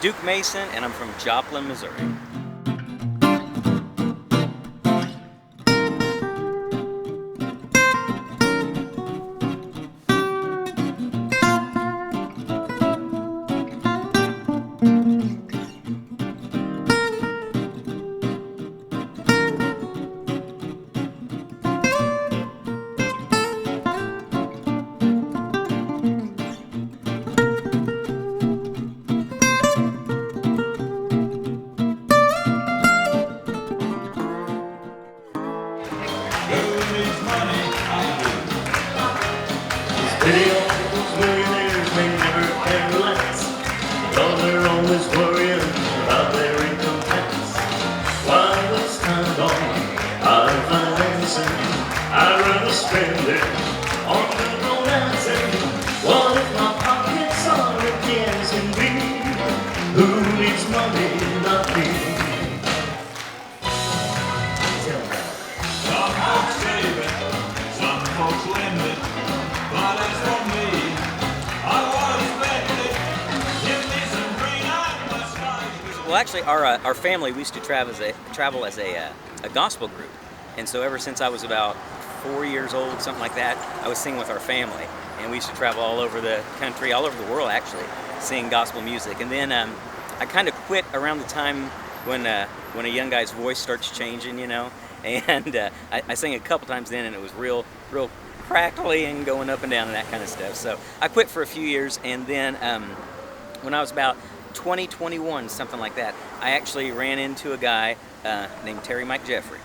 Duke Mason, and I'm from Joplin, Missouri. Those millionaires may never pay less, though they're always worrying about their income tax. While it's time gone, I'm financing. I'd rather spend it on good romancing. What if my pockets are empty as can be? Who needs money, not me? Some folks save it, some folks lend it, but as for me, I want to spend it. Give me some green-eyed mustache. Well, actually, our family, we used to travel as a gospel group, and so ever since I was about 4 years old, something like that, I was singing with our family, and we used to travel all over the country, all over the world actually, singing gospel music. And then I kind of quit around the time when a young guy's voice starts changing, you know, and I sang a couple times then, and it was real crackly and going up and down and that kind of stuff. So I quit for a few years, and then when I was about 20, 21, something like that, I actually ran into a guy named Terry Mike Jeffrey,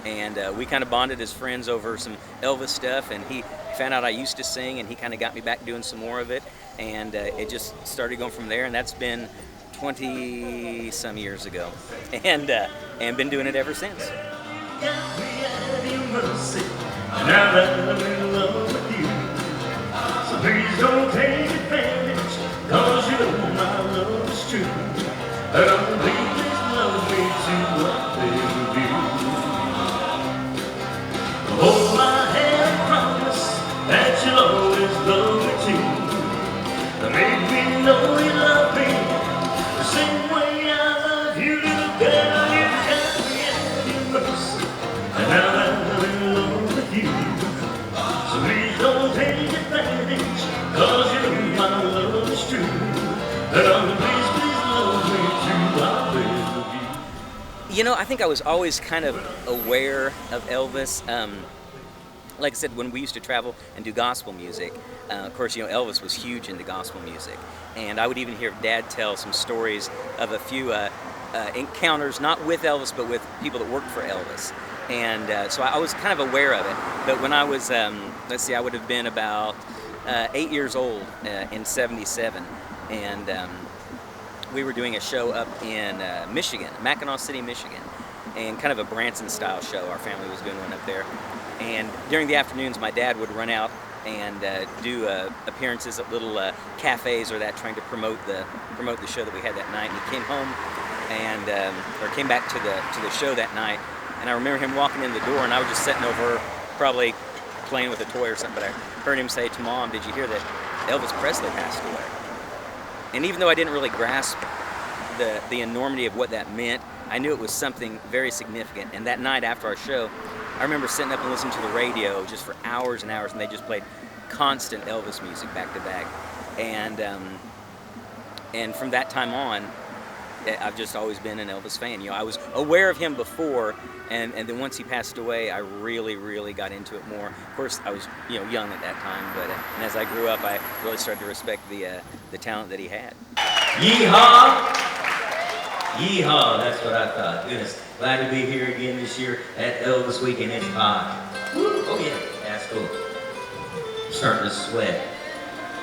and we kind of bonded as friends over some Elvis stuff, and he found out I used to sing, and he kind of got me back doing some more of it, and it just started going from there, and that's been 20 some years ago, and been doing it ever since. Got me at your mercy, now that I'm in love with you. So please don't take advantage, cause you know my love is true. And please love me to I beg of you. Hold my hand and promise that you'll always love me too. Make me know you love me the same way I love you, little girl. You got me at your mercy, and now that I'm in love with you. So please don't take advantage, cause you know my love is true. And please love me too, I beg of you. You know, I think I was always kind of aware of Elvis. Like I said, when we used to travel and do gospel music, of course, you know, Elvis was huge into gospel music. And I would even hear Dad tell some stories of a few encounters, not with Elvis, but with people that worked for Elvis. And so I was kind of aware of it. But when I was, let's see, I would have been about 8 years old in '77. And we were doing a show up in Michigan, Mackinac City, Michigan, and kind of a Branson-style show. Our family was doing one up there. And during the afternoons, my dad would run out and do appearances at little cafes or that, trying to promote the show that we had that night. And he came home and or came back to the show that night. And I remember him walking in the door, and I was just sitting over, probably playing with a toy or something. But I heard him say to Mom, "Did you hear that Elvis Presley passed away?" And even though I didn't really grasp the enormity of what that meant, I knew it was something very significant. And that night after our show, I remember sitting up and listening to the radio just for hours and hours, and they just played constant Elvis music back to back. And from that time on, I've just always been an Elvis fan. You know, I was aware of him before, and then once he passed away, I really got into it more. Of course, I was, you know, young at that time, but and as I grew up, I really started to respect the talent that he had. Yeehaw! Yeehaw, that's what I thought. Goodness, glad to be here again this year at Elvis Weekend. It's hot. Woo! Oh yeah, that's cool. I'm starting to sweat.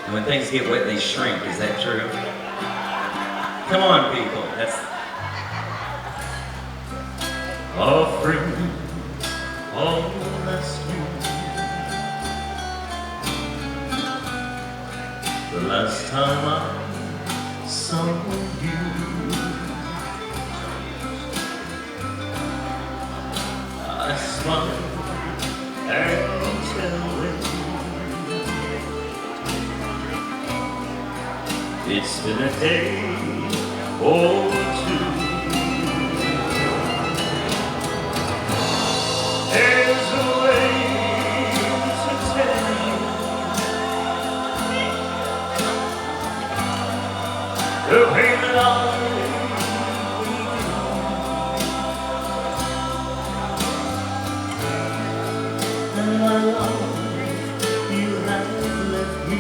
And when things get wet, they shrink. Is that true? Come on, people. That's Offering all that's new. The last time I saw you, I smiled and telling it's been a day or two. There's a way to tell you the pain that I and my love you have left me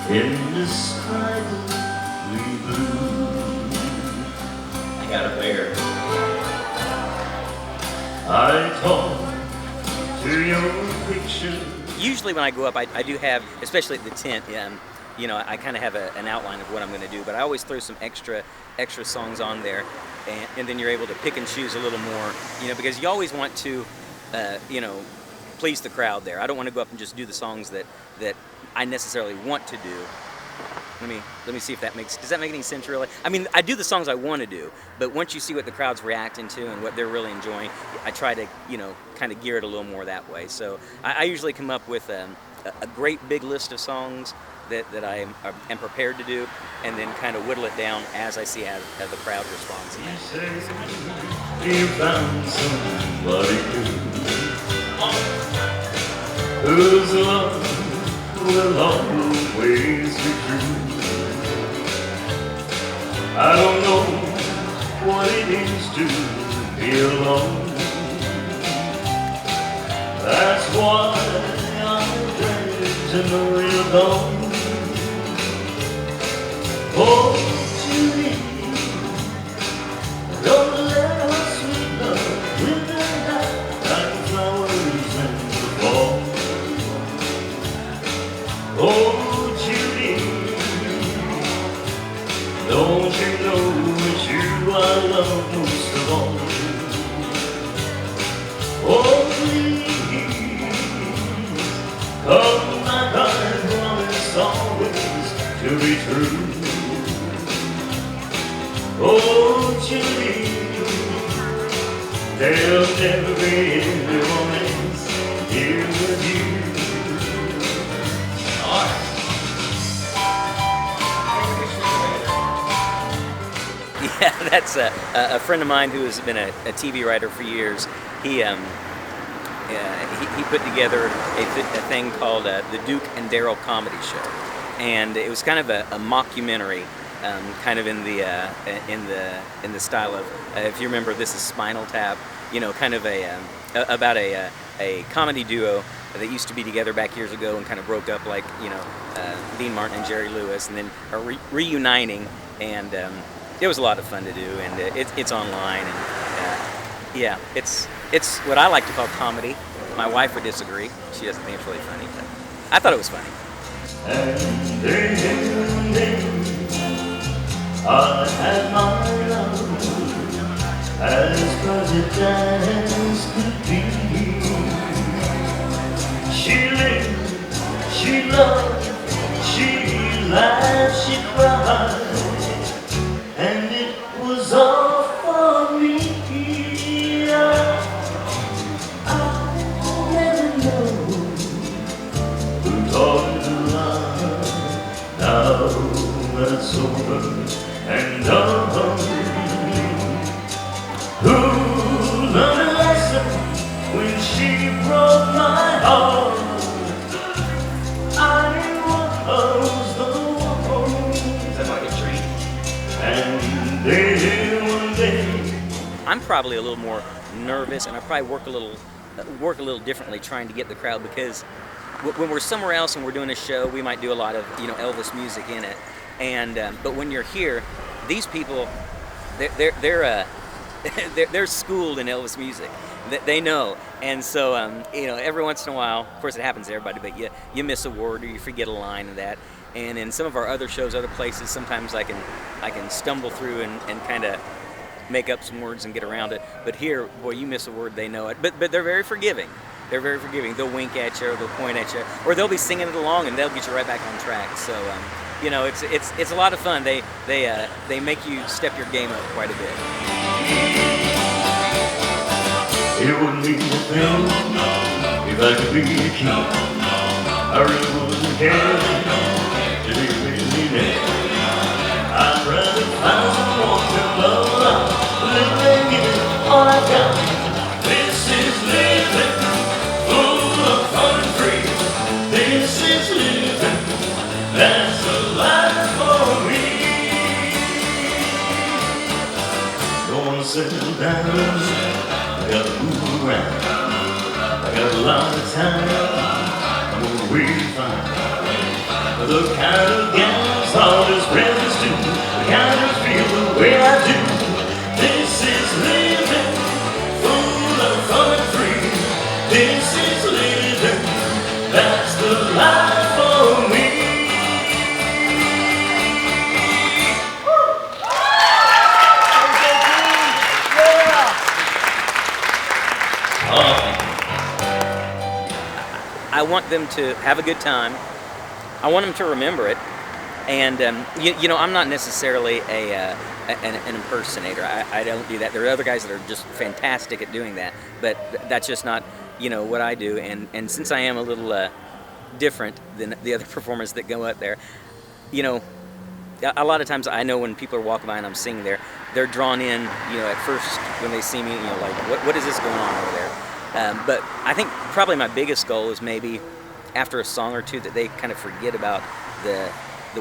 indescribably blue. I got a bear. I talk to your picture. Usually when I go up, I do have, especially at the tent, you know, I kind of have an outline of what I'm going to do, but I always throw some extra songs on there, and then you're able to pick and choose a little more, you know, because you always want to, you know, please the crowd there. I don't want to go up and just do the songs that I necessarily want to do. Let me see if does that make any sense really? I mean, I do the songs I want to do, but once you see what the crowd's reacting to and what they're really enjoying, I try to, you know, kind of gear it a little more that way. So I usually come up with a great big list of songs that I am prepared to do, and then kind of whittle it down as I see how the crowd responds. You say you found somebody new, whose love will always be true. I don't know what it is to be alone. That's why I'm glad to know you're gone. Oh, Julie, don't let our sweet love wither out like flowers in the fall. Oh, Julie, don't you know it's you I love most of all? Oh, please, come back, I promise always to be true. Oh, Julie, there'll never be any romance here with you. Yeah, that's a friend of mine who has been a TV writer for years. He put together a thing called the Duke and Daryl Comedy Show, and it was kind of a mockumentary, kind of in the style of if you remember, This Is Spinal Tap, you know, kind of about a comedy duo that used to be together back years ago and kind of broke up, like, you know, Dean Martin and Jerry Lewis, and then are reuniting, and it was a lot of fun to do, and it's online, and yeah, it's what I like to call comedy. My wife would disagree; she doesn't think it's really funny, but I thought it was funny. And then I had my love as perfect as could be. She lived, she loved, she laughed, she cried, and it was all for me. I never know who taught me love. Now that it's over and done, who learned a lesson when she broke my heart? I was the one. Is that like a treat? And then one day I'm probably a little more nervous, and I probably work a little differently trying to get the crowd, because when we're somewhere else and we're doing a show, we might do a lot of, you know, Elvis music in it, and but when you're here, these people, they're schooled in Elvis music. They know, and so you know, every once in a while, of course, it happens to everybody, but you miss a word or you forget a line of that. And in some of our other shows, other places, sometimes I can stumble through and kind of make up some words and get around it. But here, boy, you miss a word, they know it. But they're very forgiving. They're very forgiving. They'll wink at you, or they'll point at you, or they'll be singing it along, and they'll get you right back on track. So you know, it's a lot of fun. They make you step your game up quite a bit. it wouldn't be a thing if I could be a king. I really wouldn't care settle down. I gotta move around. I got a lot of time. I'm gonna really find the kind of gals all his brothers do, the kind of feel the way I do. This is living full of fun and free. This is living, that's the life for me. I want them to have a good time. I want them to remember it. And, you know, I'm not necessarily an impersonator. I don't do that. There are other guys that are just fantastic at doing that. But that's just not, you know, what I do. And since I am a little different than the other performers that go up there, you know, a lot of times I know when people are walking by and I'm singing there, they're drawn in, you know, at first when they see me, you know, like, what is this going on over there? But I think probably my biggest goal is maybe after a song or two that they kind of forget about the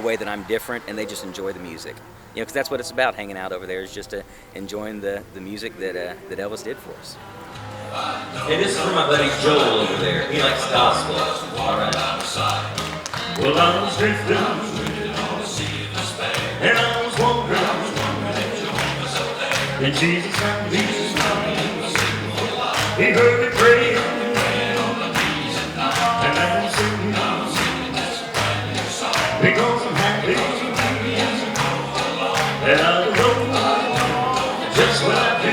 way that I'm different and they just enjoy the music. You know, because that's what it's about, hanging out over there, is just enjoying the music that Elvis did for us. Hey, this is for my buddy Joel over there. He likes gospel. All right. Well, I was drifting, and I was wondering, and Jesus found me. He heard me pray, and I can sing because I'm happy, and I don't know just what I'd do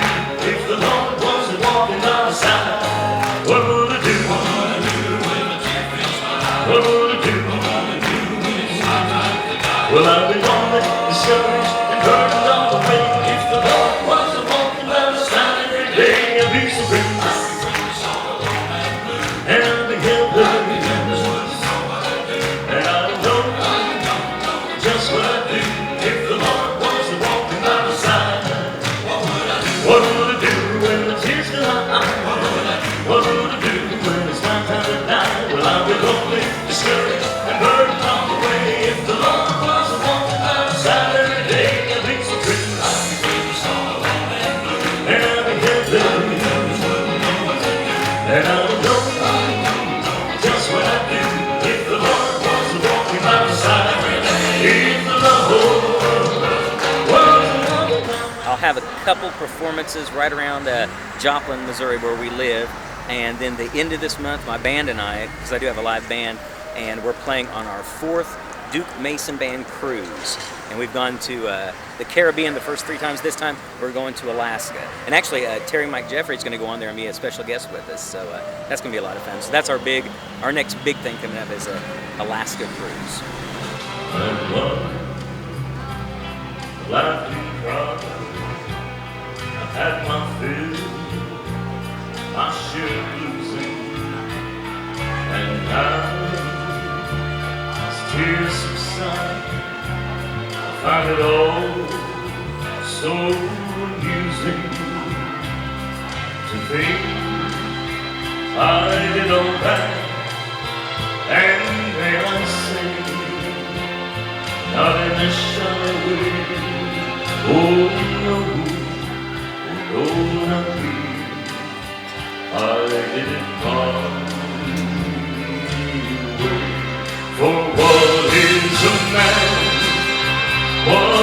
if the Lord wasn't walking by my side. What would I do? What would I do? Well, I'd be lonely, discouraged, and burdened all the way if the Lord wasn't walking by my side every day. I'd be so free. And I'll be helpless, and I don't know just what I'd do if the Lord wasn't walking by my side. What would I do when the tears fill my eyes? What would I do when it's my time to die? Well, I'll be lonely, discouraged, and burdened all the way if the Lord wasn't walking by my side every day. I'd be so free, and I'll be helpless, and I don't know just what I'd do if the Lord wasn't walking by my side. If the Lord wasn't walking by. I'll have a couple performances right around Joplin, Missouri, where we live. And then the end of this month, my band and I, because I do have a live band, and we're playing on our 4th Duke Mason Band cruise. And we've gone to the Caribbean the first 3 times. This time, we're going to Alaska. And actually, Terry Mike Jeffrey is going to go on there and be a special guest with us. So that's going to be a lot of fun. So that's our next big thing coming up is a Alaska cruise. And love, life can cry. I've had my fill, my share of losing, and now as tears subside, I find it all so amusing to think I did all that, and may I say, not in a shallow way. Oh no, not me. I didn't find a way. For what is a man? What